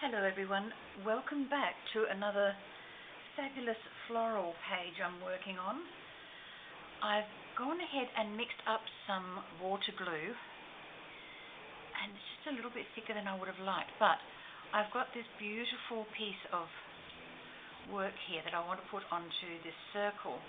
Hello everyone, welcome back to another Fabulous Floral page I'm working on. I've gone ahead and mixed up some water glue and it's just a little bit thicker than I would have liked, but I've got this beautiful piece of work here that I want to put onto this circle.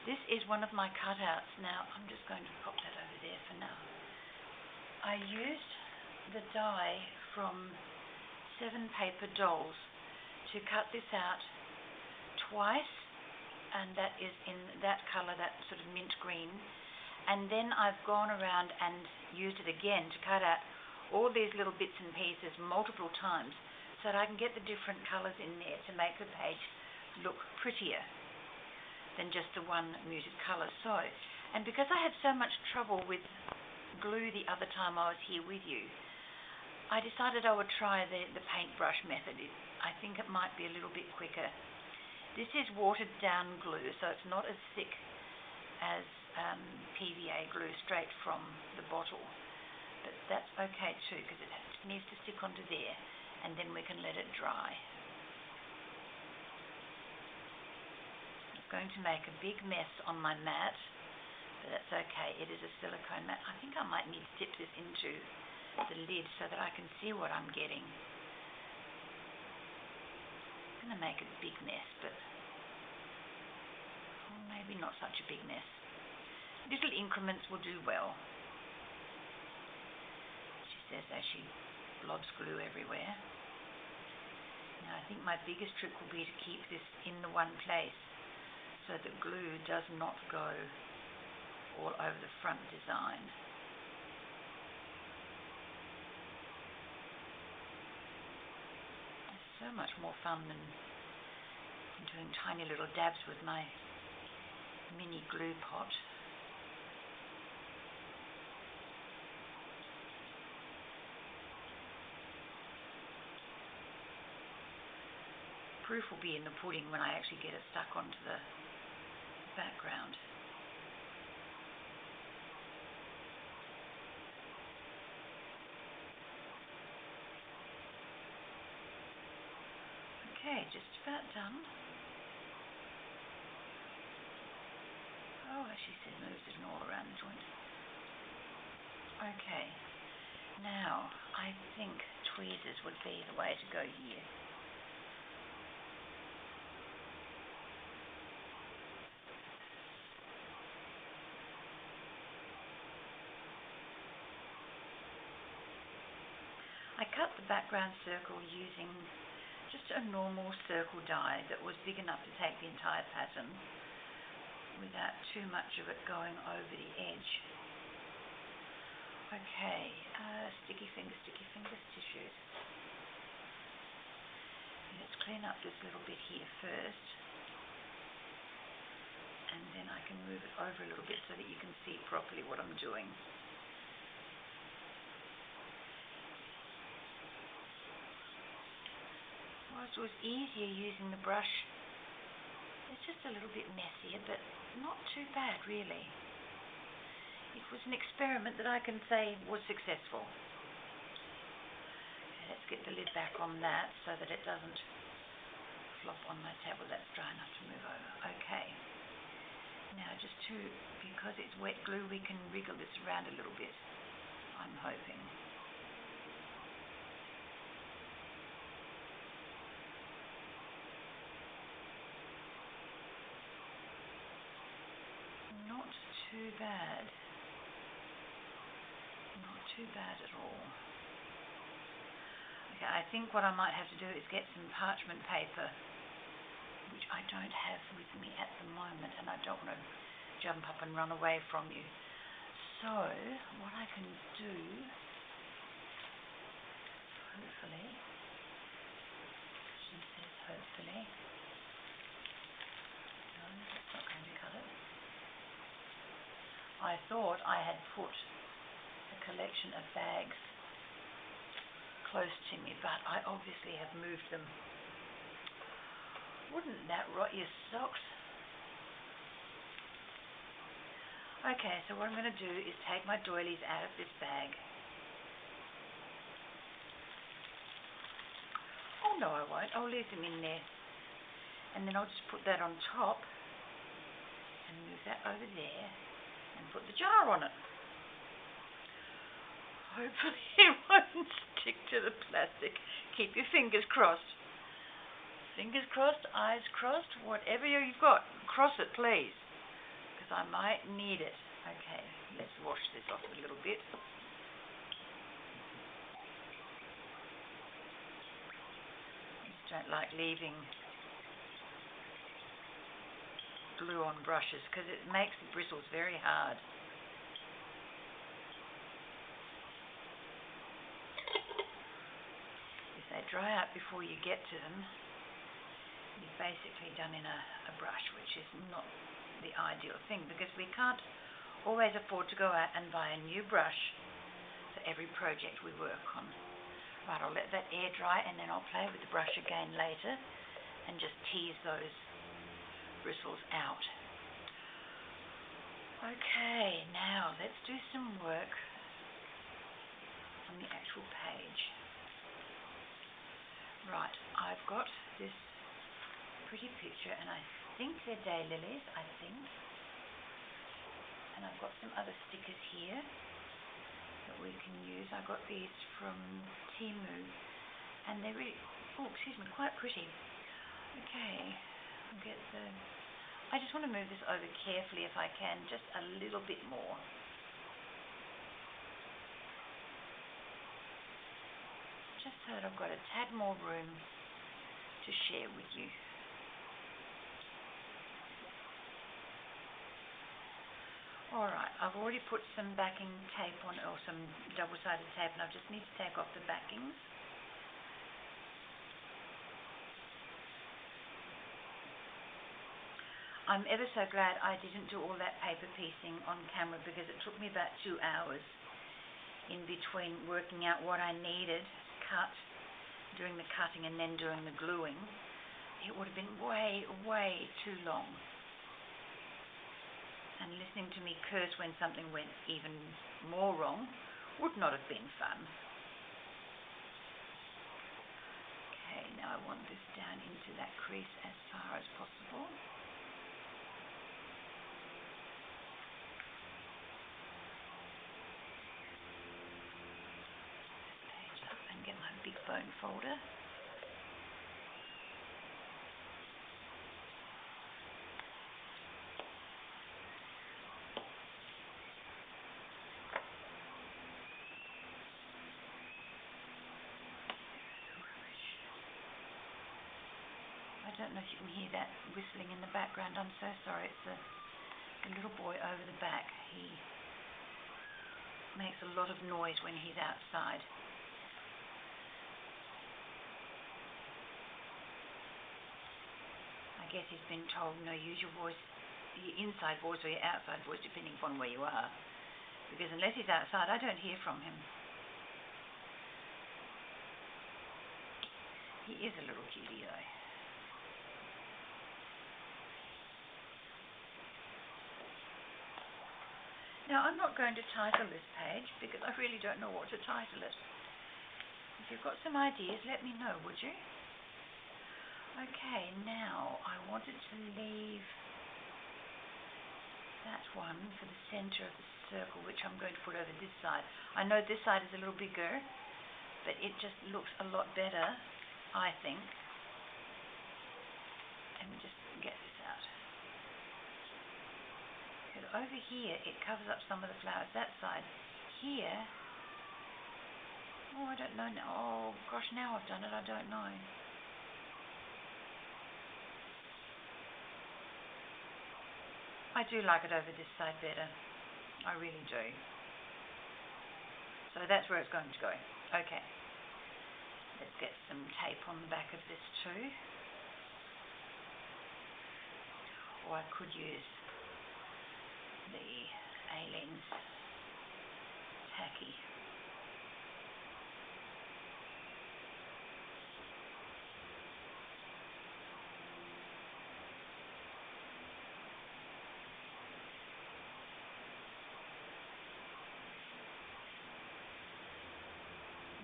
This is one of my cutouts. Now I'm just going to pop that over there for now. I used the die from 7 paper dolls to cut this out twice, and that is in that color, that sort of mint green, and then I've gone around and used it again to cut out all these little bits and pieces multiple times so that I can get the different colors in there to make the page look prettier than just the one muted color. So, and because I had so much trouble with glue the other time I was here with you, I decided I would try the paintbrush method. I think it might be a little bit quicker. This is watered down glue, so it's not as thick as PVA glue straight from the bottle. But that's okay too, because it needs to stick onto there, and then we can let it dry. It's going to make a big mess on my mat, but that's okay. It is a silicone mat. I think I might need to dip this into the lid so that I can see what I'm getting. I'm going to make a big mess, but maybe not such a big mess. Little increments will do well, she says as she blobs glue everywhere. Now I think my biggest trick will be to keep this in the one place so that glue does not go all over the front design. So much more fun than doing tiny little dabs with my mini glue pot. Proof will be in the pudding when I actually get it stuck onto the background. Okay, just about done. Oh, as she said, moves it all around the joint. Okay, now I think tweezers would be the way to go here. I cut the background circle using just a normal circle die that was big enough to take the entire pattern without too much of it going over the edge. Okay, sticky fingers, tissues. Let's clean up this little bit here first, and then I can move it over a little bit so that you can see properly what I'm doing. Whilst it was easier using the brush, it's just a little bit messier, but not too bad really. It was an experiment that I can say was successful. Okay, let's get the lid back on that so that it doesn't flop on my table. That's dry enough to move over. Okay. Now because it's wet glue, we can wriggle this around a little bit, I'm hoping. Not too bad. Not too bad at all. Okay, I think what I might have to do is get some parchment paper, which I don't have with me at the moment, and I don't want to jump up and run away from you. So, what I can do, hopefully, she says hopefully, no, that's not going to cut it. I thought I had put a collection of bags close to me, but I obviously have moved them. Wouldn't that rot your socks? Okay, so what I'm going to do is take my doilies out of this bag no, I won't. I'll leave them in there. And then I'll just put that on top and move that over there and put the jar on it. Hopefully it won't stick to the plastic. Keep your fingers crossed. Fingers crossed, eyes crossed, whatever you've got, cross it please, because I might need it. Okay, let's wash this off a little bit. I just don't like leaving glue on brushes because it makes the bristles very hard. If they dry out before you get to them, you're basically done in a brush, which is not the ideal thing because we can't always afford to go out and buy a new brush for every project we work on. Right, I'll let that air dry and then I'll play with the brush again later and just tease those bristles out. Okay, now let's do some work on the actual page. Right, I've got this pretty picture and I think they're daylilies, and I've got some other stickers here that we can use. I got these from Timu and they're really, quite pretty. Okay, I just want to move this over carefully if I can, just a little bit more. Just so that I've got a tad more room to share with you. Alright, I've already put some backing tape on, or some double-sided tape, and I just need to take off the backings. I'm ever so glad I didn't do all that paper piecing on camera because it took me about 2 hours in between working out what I needed to cut, doing the cutting and then doing the gluing. It would have been way, way too long. And listening to me curse when something went even more wrong would not have been fun. Okay, now I want this down into that crease as far as possible. Page up and get my big bone folder. I don't know if you can hear that whistling in the background. I'm so sorry. It's the little boy over the back. He makes a lot of noise when he's outside. I guess he's been told, no, use your voice, your inside voice or your outside voice, depending upon where you are. Because unless he's outside, I don't hear from him. He is a little cutie though. Now, I'm not going to title this page because I really don't know what to title it. If you've got some ideas, let me know, would you? Okay, now I wanted to leave that one for the center of the circle, which I'm going to put over this side. I know this side is a little bigger, but it just looks a lot better, I think. Let me just get this out. Because over here, it covers up some of the flowers, that side. Here, oh, I don't know now. Oh, gosh, now I've done it, I don't know. I do like it over this side better. I really do. So that's where it's going to go. Okay. Let's get some tape on the back of this too. Or I could use the A-lens tacky.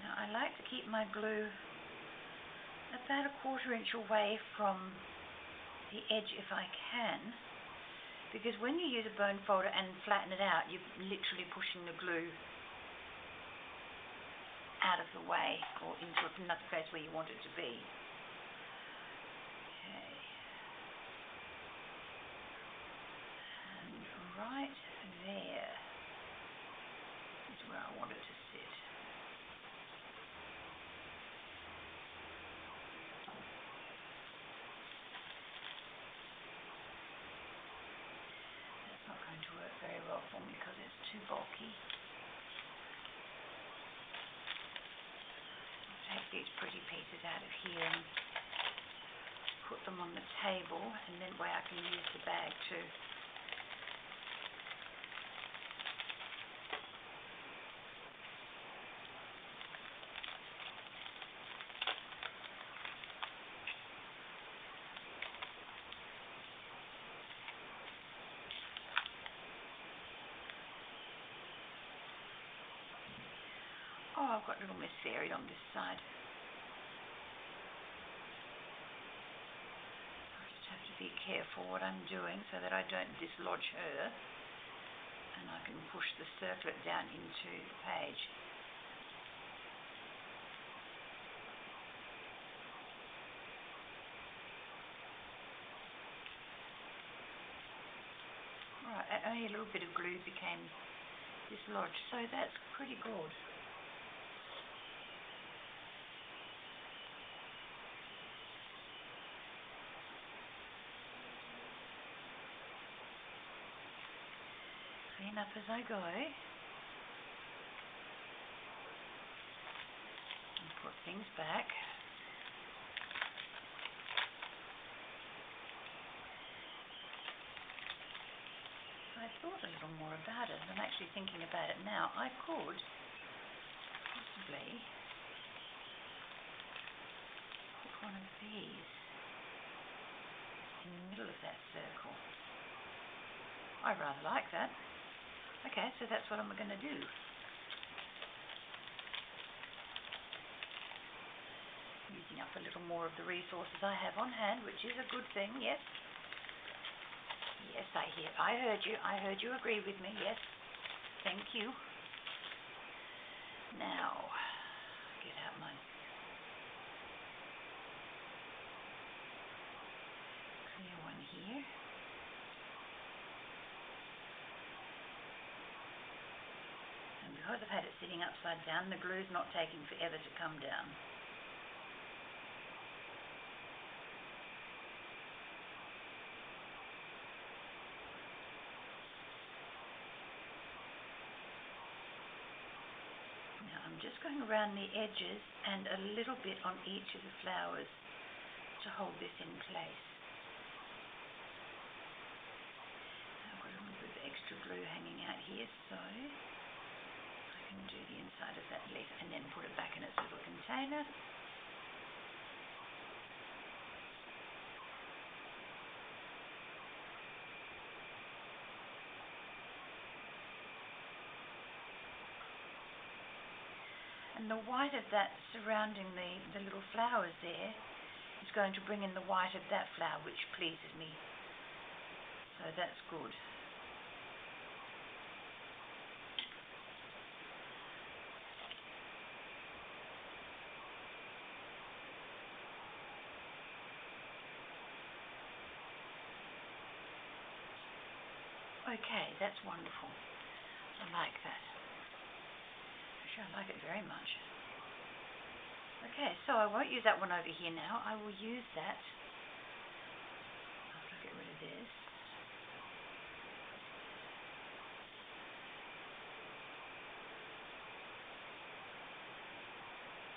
Now I like to keep my glue about a 1/4 inch away from the edge if I can, because when you use a bone folder and flatten it out, you're literally pushing the glue out of the way or into another place where you want it to be. Okay. And right there is where I want it to sit. That's not going to work very well for me because it's too bulky. Take these pretty pieces out of here and put them on the table, and then way I can use the bag too. Oh, I've got little Miss Fairy on this side. I just have to be careful what I'm doing so that I don't dislodge her, and I can push the circlet down into the page. Alright, only a little bit of glue became dislodged, so that's pretty good. Clean up as I go and put things back. I thought a little more about it, and I'm actually thinking about it now. I could possibly put one of these in the middle of that circle. I rather like that. Okay, so that's what I'm going to do. Using up a little more of the resources I have on hand, which is a good thing, yes. Yes, I heard you. I heard you agree with me, yes. Thank you. Now, get out my clear one here. And because I've had it sitting upside down, the glue's not taking forever to come down. Now I'm just going around the edges and a little bit on each of the flowers to hold this in place. Now I've got a little bit of extra glue hanging out here, so and do the inside of that leaf and then put it back in its little container. And the white of that surrounding the little flowers there is going to bring in the white of that flower, which pleases me. So that's good. Okay, that's wonderful. I like that. Actually, I like it very much. Okay, so I won't use that one over here now. I will use that after I get rid of this.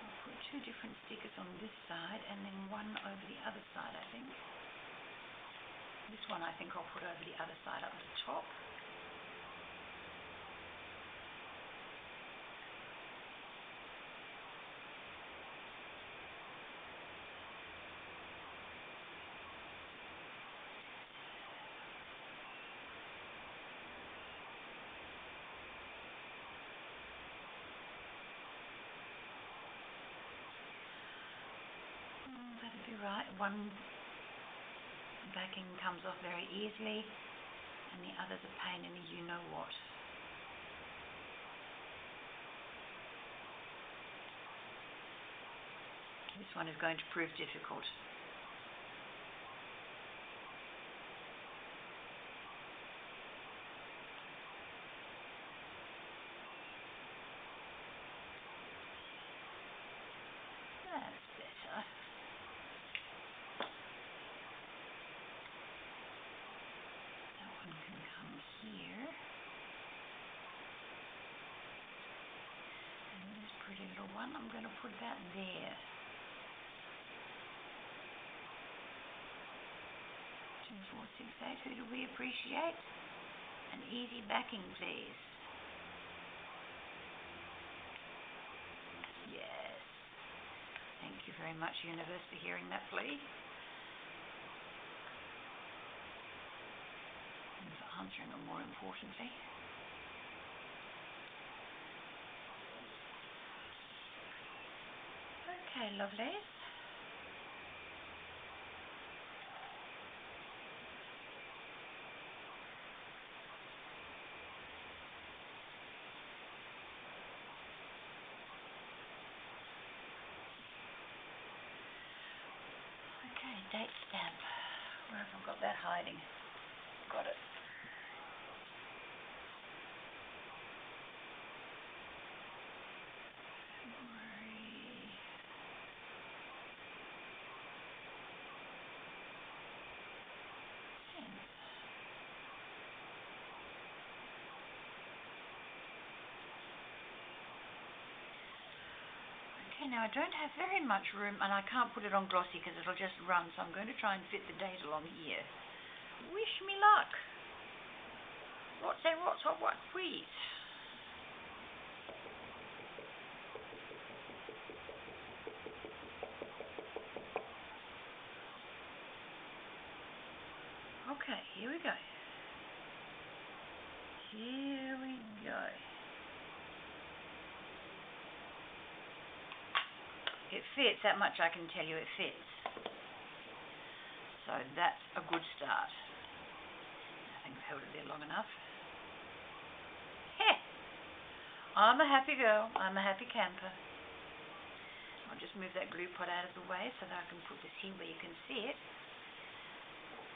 I'll put 2 different stickers on this side and then one over the other side, I think. This one I think I'll put over the other side up the top. one backing comes off very easily, and the other's a pain in the you-know-what. This one is going to prove difficult. That's better. That one can come here. And this pretty little one, I'm going to put that there. 2, 4, 6, 8. Who do we appreciate? An easy backing, please. Yes. Thank you very much, Universe, for hearing that plea. And for answering it, more importantly. Okay, lovelies. Okay, date stamp. Where have I got that hiding? Got it. February. Okay, now I don't have very much room, and I can't put it on glossy because it'll just run, so I'm going to try and fit the date along here. Wish me luck. What's what wheat? Okay, here we go. Here we go. It fits, that much I can tell you, it fits. So that's a good start. I think I've held it there long enough. Heh! I'm a happy girl, I'm a happy camper. I'll just move that glue pot out of the way so that I can put this here where you can see it.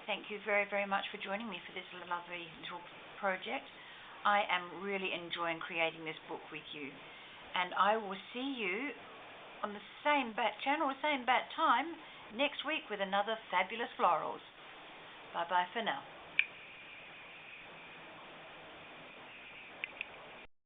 Thank you very, very much for joining me for this lovely little project. I am really enjoying creating this book with you. And I will see you on the same bat channel, same bat time, next week with another Fabulous Florals. Bye-bye for now.